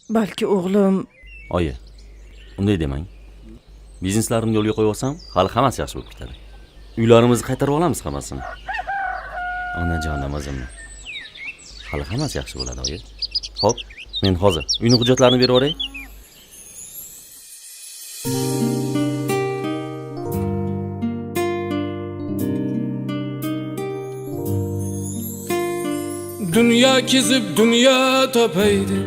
Balki o'g'lim Oyi, unday demang. Bizneslarimni yo'lga qo'yib olsam, hali hammasi yaxshi bo'lib ketadi. Uylarimizni qaytarib olamiz hammasini. Onajonim o'zimni. Hali hammasi yaxshi bo'ladi, oyi. Xo'p, men hozir uyning hujjatlarini berib yuboray. Dünya kezib dünya topaydi,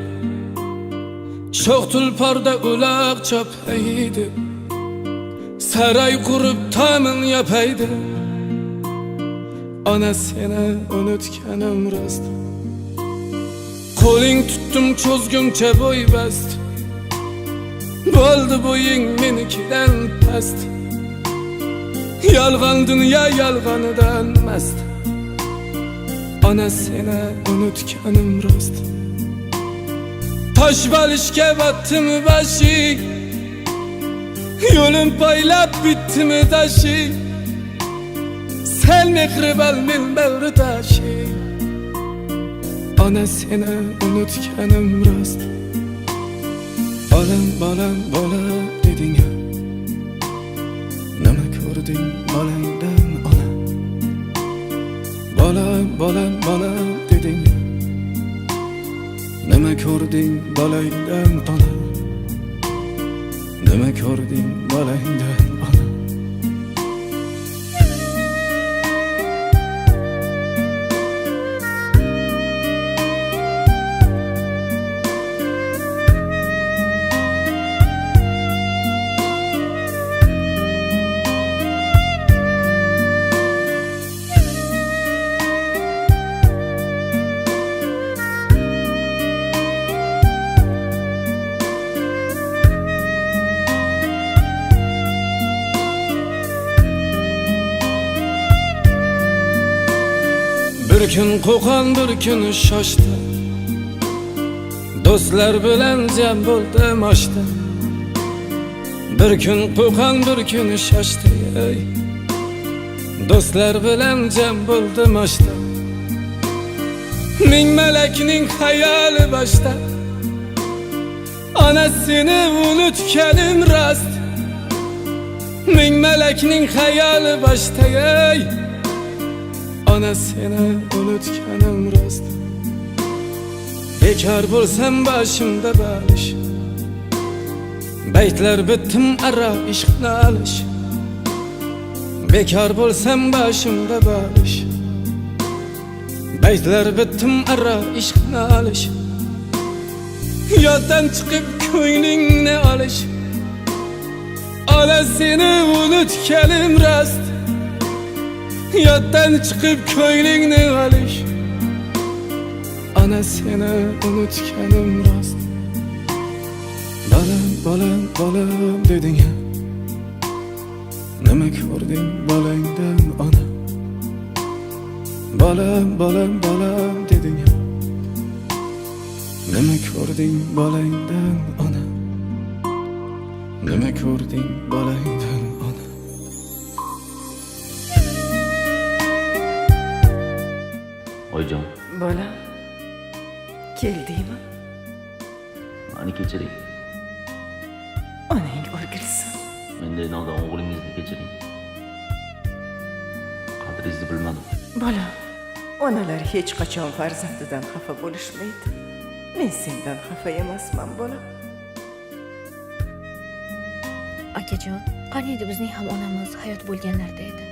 çok tulparda ulaq çapaydi, saray qurib tamın yapaydi. Ana seni unutganim rost, qo'ling tutdim cho'zguncha bo'y bast, bo'ldi bo'ying menikidan past. Yolg'on dunyo yolg'onidan mast. Ana seni unutganim rost, tosh balishga botdimi bashi, yo'lim poylab bitdimi tashi, sen mehribon men bag'ri tashi. Ana seni unutganim rost, bolam bolam bolam deding, nima ko'rding bolangdan ona? Bolam bolam bolam deding, nima ko'rding bolangdan ona? Nima ko'rding bolangdan ona? Bir gün qo'qon bir kun shoshdi, do'stlar bilan jam bo'ldim oshda. Bir kun qo'qon bir kun shoshdi, do'stlar bilan jam bo'ldim oshda. Ming malakning xayoli boshda, onasini unutganim rost. Ming malakning xayoli boshda, ana seni unutganim rost. Bekar bo'lsam boshimda balish, baytlar bitdim ara ishqni alish. Bekar bo'lsam boshimda balish, baytlar bitdim ara ishqni alish. Yoddan chiqib ko'nglingni olish, ana seni unutganim rost. Yoddan chiqib ko'nglingni olish, ana seni unutganim rost. Bolam bolam bolam deding, nima ko'rding bolangdan ona? Bolam bolam bolam deding, nima ko'rding bolangdan ona? Nima ko'rding bolangdan ona? Oyijon, bolam keldingmi? meni kechiring. Onang o'lgilsin. Menday nodon o'g'lingizni kechiring. Qadringizni bilmadim. Bolam, onalar hech qachon farzandidan xafa bo'lishmaydi. Men sendan xafa emasman, bolam. Akajon, qani edi bizning ham onamiz hayot bo'lganlarda edi.